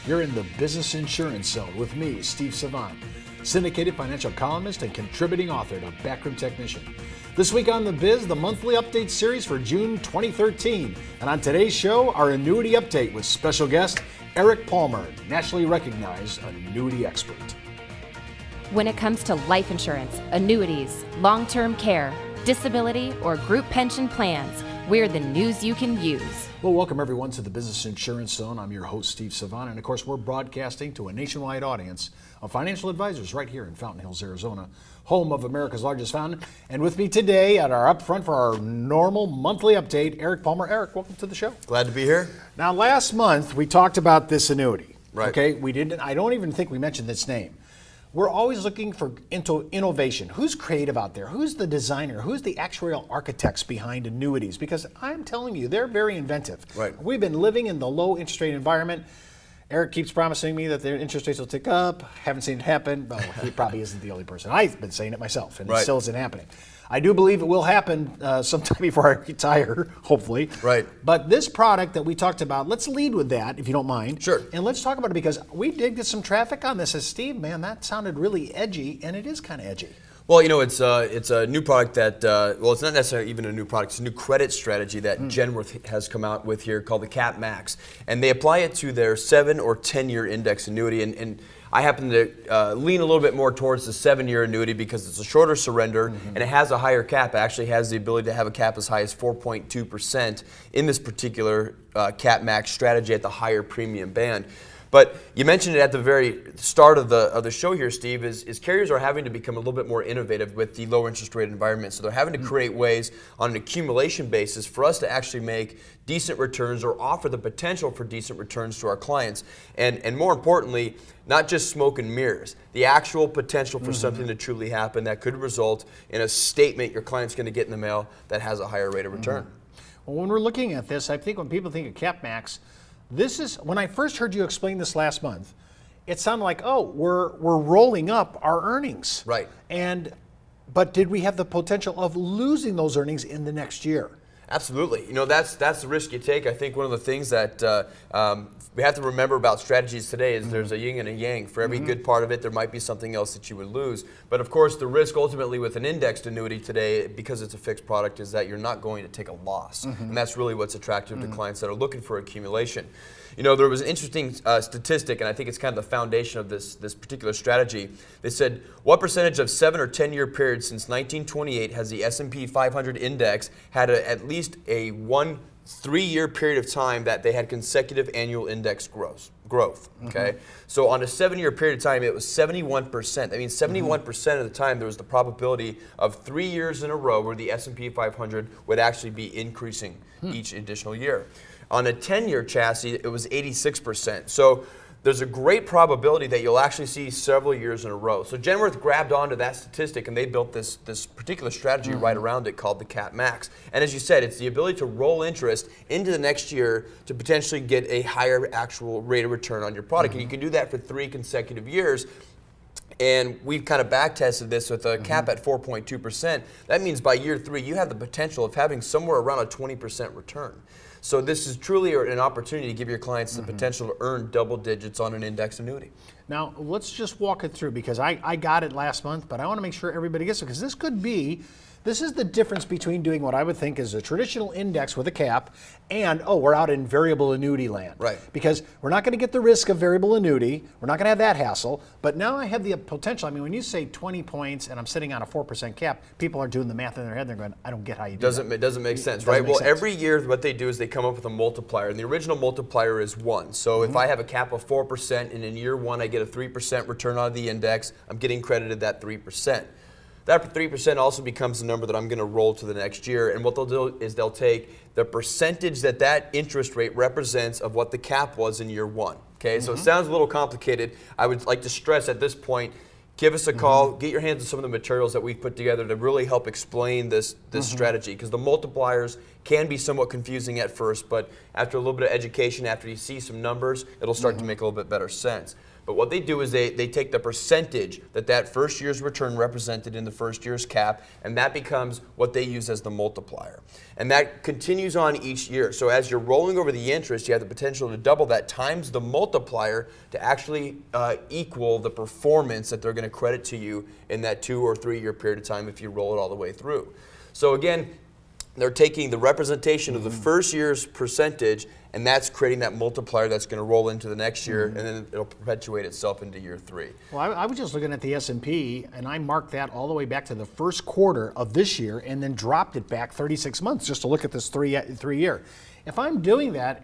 You're in the Business Insurance Zone with me, Steve Savant, syndicated financial columnist and contributing author to Backroom Technician. This week on The Biz, the monthly update series for June 2013. And on today's show, our annuity update with special guest Eric Palmer, nationally recognized annuity expert. When it comes to life insurance, annuities, long-term care, disability, or group pension plans, we're the news you can use. Well, welcome everyone to the Business Insurance Zone. I'm your host, Steve Savant, and of course, we're broadcasting to a nationwide audience of financial advisors right here in Fountain Hills, Arizona, home of America's largest fountain. And with me today at our upfront for our normal monthly update, Eric Palmer. Eric, welcome to the show. Glad to be here. Now, last month we talked about this annuity. Right. Okay, we didn't. I don't even think we mentioned its name. We're always looking for innovation. Who's creative out there? Who's the designer? Who's the actuarial architects behind annuities? Because I'm telling you, they're very inventive. Right. We've been living in the low interest rate environment. Eric keeps promising me that the interest rates will tick up. Haven't seen it happen. Well, he probably isn't the only person. I've been saying it myself, and it still isn't happening. I do believe it will happen sometime before I retire, hopefully. Right. But this product that we talked about, let's lead with that, if you don't mind. Sure. And let's talk about it because we did get some traffic on this. As Steve, man, that sounded really edgy, and it is kind of edgy. Well, you know, it's a new product that, well, it's not necessarily even a new product. It's a new credit strategy that Genworth has come out with here called the Cap Max. And they apply it to their 7 or 10-year index annuity. And I happen to lean a little bit more towards the 7-year annuity because it's a shorter surrender and it has a higher cap. It actually has the ability to have a cap as high as 4.2% in this particular Cap Max strategy at the higher premium band. But you mentioned it at the very start of the show here, Steve, is carriers are having to become a little bit more innovative with the low interest rate environment. So they're having to create ways on an accumulation basis for us to actually make decent returns or offer the potential for decent returns to our clients. And more importantly, not just smoke and mirrors, the actual potential for something to truly happen that could result in a statement your client's going to get in the mail that has a higher rate of return. Well, when we're looking at this, I think when people think of Cap Max, this is, when I first heard you explain this last month, it sounded like, oh, we're rolling up our earnings. Right. But did we have the potential of losing those earnings in the next year? Absolutely. You know, that's the risk you take. I think one of the things that we have to remember about strategies today is there's a yin and a yang. For every good part of it, there might be something else that you would lose. But of course, the risk ultimately with an indexed annuity today, because it's a fixed product, is that you're not going to take a loss. And that's really what's attractive to clients that are looking for accumulation. You know, there was an interesting statistic, and I think it's kind of the foundation of this particular strategy. They said, what percentage of 7 or 10-year periods since 1928 has the S&P 500 index had at least a 3-year period of time that they had consecutive annual index growth? Okay, so on a 7-year period of time, it was 71%. That means 71% of the time there was the probability of 3 years in a row where the S&P 500 would actually be increasing each additional year. On a 10-year chassis, it was 86%. So there's a great probability that you'll actually see several years in a row. So Genworth grabbed onto that statistic and they built this particular strategy right around it called the Cap Max. And as you said, it's the ability to roll interest into the next year to potentially get a higher actual rate of return on your product. And you can do that for 3 consecutive years. And we've kind of back tested this with a cap at 4.2%. That means by year 3, you have the potential of having somewhere around a 20% return. So this is truly an opportunity to give your clients the potential to earn double digits on an index annuity. Now, let's just walk it through because I got it last month, but I want to make sure everybody gets it because this is the difference between doing what I would think is a traditional index with a cap and, oh, we're out in variable annuity land. Right. Because we're not going to get the risk of variable annuity. We're not going to have that hassle. But now I have the potential. I mean, when you say 20 points and I'm sitting on a 4% cap, people are doing the math in their head. They're going, I don't get how you do that. It doesn't make sense, right? Well, every year what they do is they come up with a multiplier. And the original multiplier is 1. So if I have a cap of 4% and in year 1 I get a 3% return on the index, I'm getting credited that 3%. That 3% also becomes the number that I'm going to roll to the next year. And what they'll do is they'll take the percentage that interest rate represents of what the cap was in year 1. Okay, so it sounds a little complicated. I would like to stress at this point, give us a call, get your hands on some of the materials that we've put together to really help explain this strategy. Because the multipliers can be somewhat confusing at first, but after a little bit of education, after you see some numbers, it'll start to make a little bit better sense. But what they do is they take the percentage that first year's return represented in the first year's cap, and that becomes what they use as the multiplier. And that continues on each year. So as you're rolling over the interest, you have the potential to double that times the multiplier to actually equal the performance that they're going to credit to you in that 2 or 3 year period of time if you roll it all the way through. So again, they're taking the representation of the first year's percentage, and that's creating that multiplier that's going to roll into the next year, and then it'll perpetuate itself into year 3. Well, I was just looking at the S&P, and I marked that all the way back to the first quarter of this year, and then dropped it back 36 months just to look at this three year. If I'm doing that,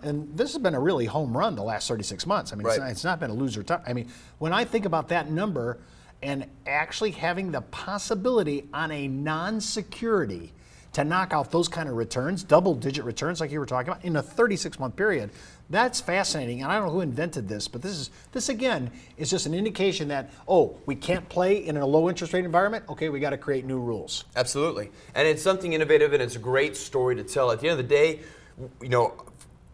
and this has been a really home run the last 36 months. I mean, it's not been a loser time. I mean, when I think about that number and actually having the possibility on a non-security to knock out those kind of returns, double-digit returns like you were talking about, in a 36-month period, that's fascinating. And I don't know who invented this, but this again is just an indication that, oh, we can't play in a low interest rate environment. Okay, we got to create new rules. Absolutely, and it's something innovative, and it's a great story to tell. At the end of the day, you know,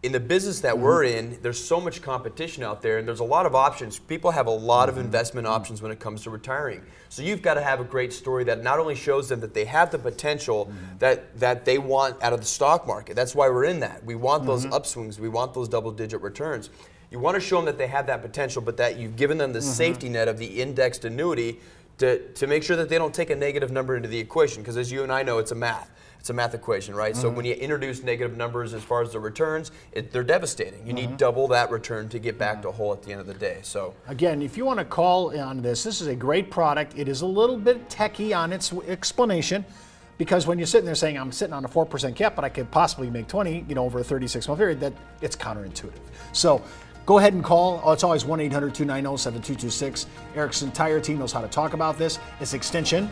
in the business that we're in, there's so much competition out there, and there's a lot of options. People have a lot of investment options when it comes to retiring. So you've got to have a great story that not only shows them that they have the potential that they want out of the stock market. That's why we're in that. We want those upswings. We want those double-digit returns. You want to show them that they have that potential, but that you've given them the safety net of the indexed annuity to make sure that they don't take a negative number into the equation, because as you and I know, it's a math equation, right? So when you introduce negative numbers as far as the returns, they're devastating. You need double that return to get back to whole at the end of the day. So again, if you want to call on this is a great product. It is a little bit techy on its explanation, because when you're sitting there saying, I'm sitting on a 4% cap, but I could possibly make 20, over a 36-month period, that it's counterintuitive. So go ahead and call. It's always 1-800-290-7226. Eric's entire team knows how to talk about this. It's extension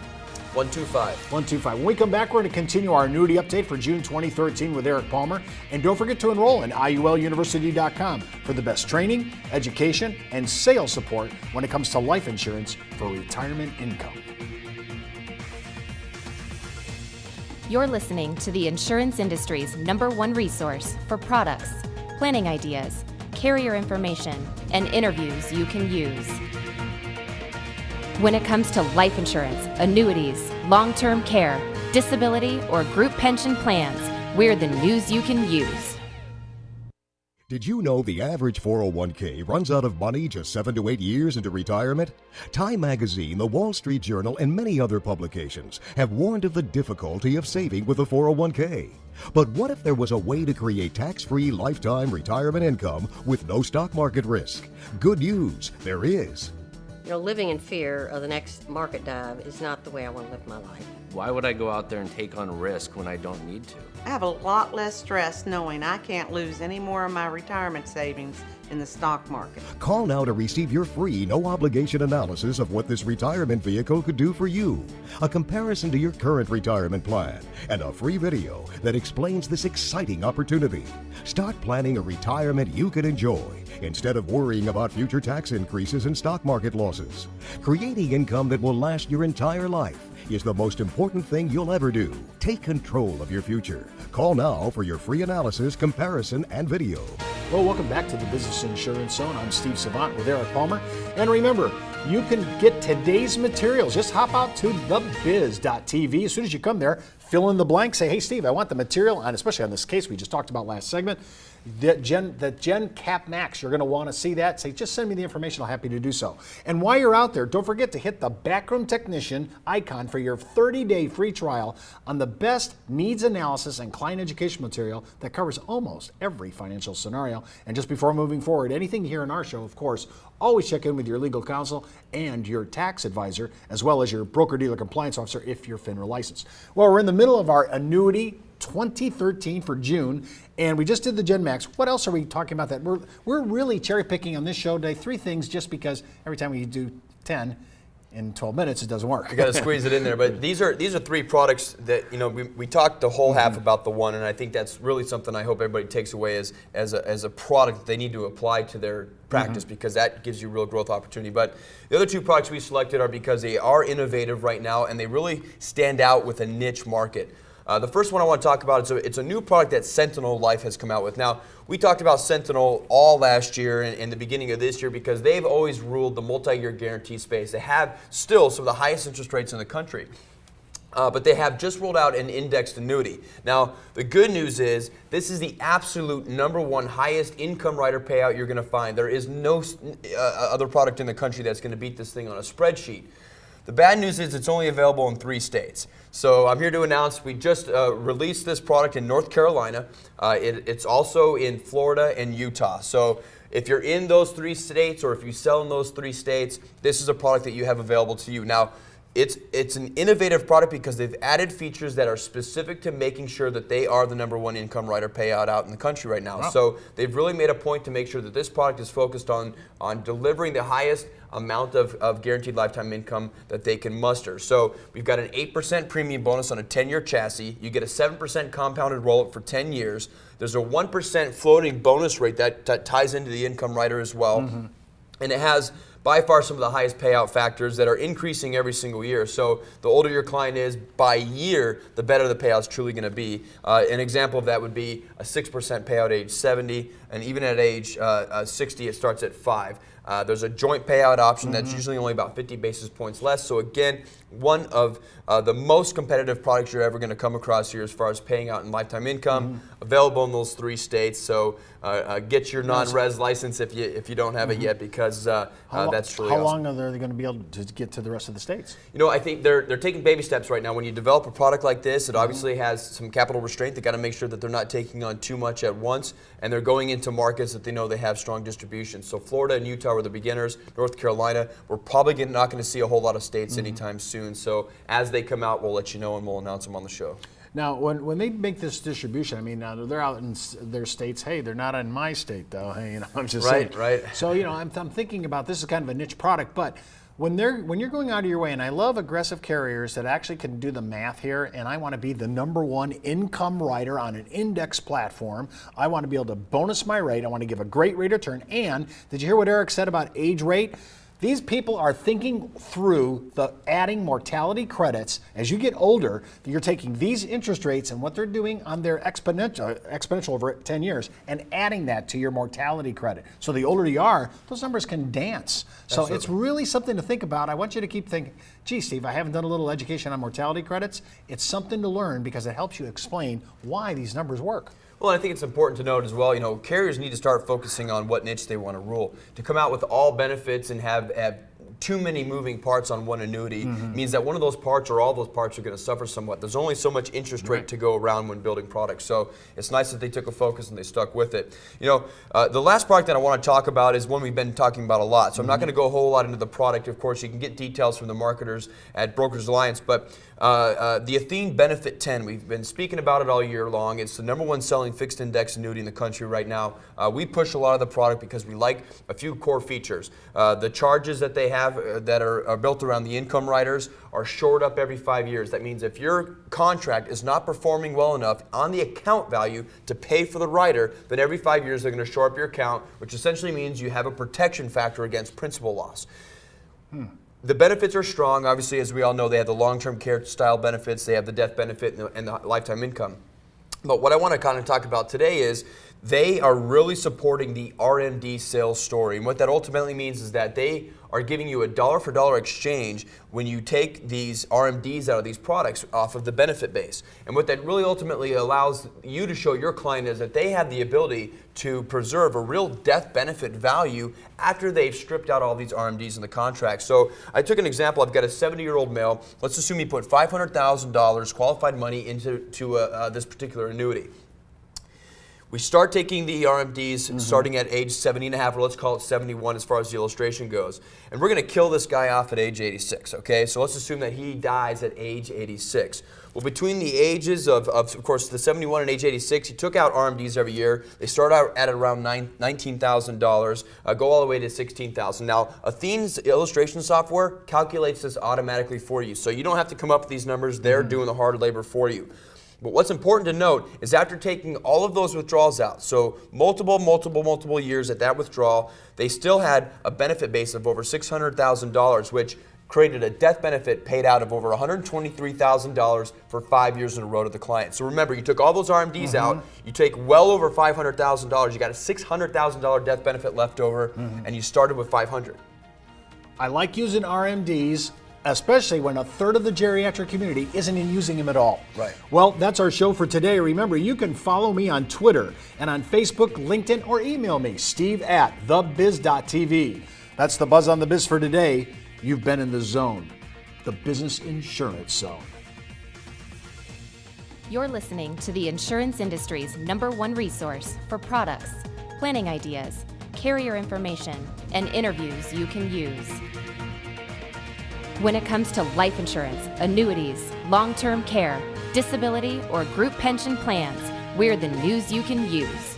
125. When we come back, we're going to continue our annuity update for June 2013 with Eric Palmer. And don't forget to enroll in IULUniversity.com for the best training, education, and sales support when it comes to life insurance for retirement income. You're listening to the insurance industry's #1 resource for products, planning ideas, carrier information, and interviews you can use. When it comes to life insurance, annuities, long-term care, disability, or group pension plans, we're the news you can use. Did you know the average 401k runs out of money just 7 to 8 years into retirement? Time Magazine, the Wall Street Journal, and many other publications have warned of the difficulty of saving with a 401k. But what if there was a way to create tax-free lifetime retirement income with no stock market risk? Good news, there is. Living in fear of the next market dive is not the way I want to live my life. Why would I go out there and take on risk when I don't need to? I have a lot less stress knowing I can't lose any more of my retirement savings in the stock market. Call now to receive your free, no-obligation analysis of what this retirement vehicle could do for you, a comparison to your current retirement plan, and a free video that explains this exciting opportunity. Start planning a retirement you can enjoy instead of worrying about future tax increases and stock market losses. Creating income that will last your entire life is the most important thing you'll ever do. Take control of your future. Call now for your free analysis, comparison, and video. Well, welcome back to the Business Insurance Zone. I'm Steve Savant with Eric Palmer. And remember, you can get today's materials. Just hop out to thebiz.tv. As soon as you come there, fill in the blank. Say, hey, Steve, I want the material, and especially on this case we just talked about last segment, the Gen Cap Max. You're going to want to see that. Say, just send me the information. I'm happy to do so. And while you're out there, don't forget to hit the Backroom Technician icon for your 30-day free trial on the best needs analysis and client education material that covers almost every financial scenario. And just before moving forward, anything here in our show, of course, always check in with your legal counsel and your tax advisor, as well as your broker-dealer compliance officer if you're FINRA licensed. Well, we're in the middle of our Annuity 2013 for June, and we just did the Gen Max. What else are we talking about that? We're really cherry-picking on this show today. 3 things, just because every time we do 10 in 12 minutes, it doesn't work. You got to squeeze it in there. But these are 3 products that, we talked the whole half about the one, and I think that's really something I hope everybody takes away as a product that they need to apply to their practice, because that gives you real growth opportunity. But the other 2 products we selected are because they are innovative right now, and they really stand out with a niche market. The first one I want to talk about, it's a new product that Sentinel Life has come out with. Now, we talked about Sentinel all last year and the beginning of this year because they've always ruled the multi-year guarantee space. They have still some of the highest interest rates in the country. But they have just rolled out an indexed annuity. Now, the good news is this is the absolute #1 highest income rider payout you're going to find. There is no other product in the country that's going to beat this thing on a spreadsheet. The bad news is it's only available in 3 states. So I'm here to announce we just released this product in North Carolina. It's also in Florida and Utah. So if you're in those 3 states or if you sell in those 3 states, this is a product that you have available to you. Now, it's an innovative product because they've added features that are specific to making sure that they are the #1 income rider payout out in the country right now. Wow. So they've really made a point to make sure that this product is focused on delivering the highest amount of guaranteed lifetime income that they can muster. So we've got an 8% premium bonus on a 10-year chassis. You get a 7% compounded roll-up for 10 years. There's a 1% floating bonus rate that ties into the income rider as well. Mm-hmm. And it has by far some of the highest payout factors that are increasing every single year. So the older your client is by year, the better the payout's truly going to be. An example of that would be a 6% payout age 70, and even at age 60, it starts at 5. There's a joint payout option that's usually only about 50 basis points less. So again, one of the most competitive products you're ever going to come across here as far as paying out in lifetime income, available in those 3 states. So get your non-res license if you don't have it yet, because that's really How awesome. long are they going to be able to get to the rest of the states? You know, I think they're taking baby steps right now. When you develop a product like this, it obviously has some capital restraint. They got to make sure that they're not taking on too much at once, and they're going into markets that they know they have strong distribution. So Florida and Utah were the beginners. North Carolina, we're probably not going to see a whole lot of states anytime soon. So as they come out, we'll let you know and we'll announce them on the show. Now, when they make this distribution, I mean, they're out in their states. Hey, they're not in my state, though. Hey, I'm just saying. Right. So, I'm thinking about this is kind of a niche product, but when you're going out of your way, and I love aggressive carriers that actually can do the math here, and I want to be the #1 income rider on an index platform. I want to be able to bonus my rate. I want to give a great rate of return. And did you hear what Eric said about age rate? These people are thinking through the adding mortality credits. As you get older, you're taking these interest rates and what they're doing on their exponential over 10 years and adding that to your mortality credit. So the older you are, those numbers can dance. So Absolutely. It's really something to think about. I want you to keep thinking, gee, Steve, I haven't done a little education on mortality credits. It's something to learn because it helps you explain why these numbers work. Well, I think it's important to note as well, carriers need to start focusing on what niche they want to rule. To come out with all benefits and have too many moving parts on one annuity means that one of those parts or all those parts are going to suffer somewhat. There's only so much interest rate to go around when building products. So it's nice that they took a focus and they stuck with it. The last product that I want to talk about is one we've been talking about a lot. So I'm not going to go a whole lot into the product. Of course, you can get details from the marketers at Brokers Alliance. But the Athene Benefit 10, we've been speaking about it all year long. It's the #1 selling fixed index annuity in the country right now. We push a lot of the product because we like a few core features. The charges that they have that are built around the income riders are shored up every 5 years. That means if your contract is not performing well enough on the account value to pay for the rider, then every 5 years they're going to shore up your account, which essentially means you have a protection factor against principal loss. The benefits are strong. Obviously, as we all know, they have the long-term care style benefits, they have the death benefit and the lifetime income. But what I want to kind of talk about today is they are really supporting the RMD sales story. And what that ultimately means is that they are giving you a dollar for dollar exchange when you take these RMDs out of these products off of the benefit base. And what that really ultimately allows you to show your client is that they have the ability to preserve a real death benefit value after they've stripped out all these RMDs in the contract. So I took an example. I've got a 70-year-old male. Let's assume he put $500,000 qualified money into this particular annuity. We start taking the RMDs starting at age 70 and a half, or let's call it 71 as far as the illustration goes. And we're going to kill this guy off at age 86, okay? So let's assume that he dies at age 86. Well, between the ages of course, the 71 and age 86, he took out RMDs every year. They start out at around $19,000, go all the way to $16,000. Now, Athene's illustration software calculates this automatically for you. So you don't have to come up with these numbers. They're doing the hard labor for you. But what's important to note is after taking all of those withdrawals out, so multiple years at that withdrawal, they still had a benefit base of over $600,000, which created a death benefit paid out of over $123,000 for 5 years in a row to the client. So remember, you took all those RMDs out, you take well over $500,000, you got a $600,000 death benefit left over, and you started with $500. I like using RMDs, especially when a third of the geriatric community isn't even using them at all. Right. Well, that's our show for today. Remember, you can follow me on Twitter and on Facebook, LinkedIn, or email me, steve@thebiz.tv. That's the Buzz on the Biz for today. You've been in the zone, the Business Insurance Zone. You're listening to the insurance industry's #1 resource for products, planning ideas, carrier information, and interviews you can use. When it comes to life insurance, annuities, long-term care, disability, or group pension plans, we're the news you can use.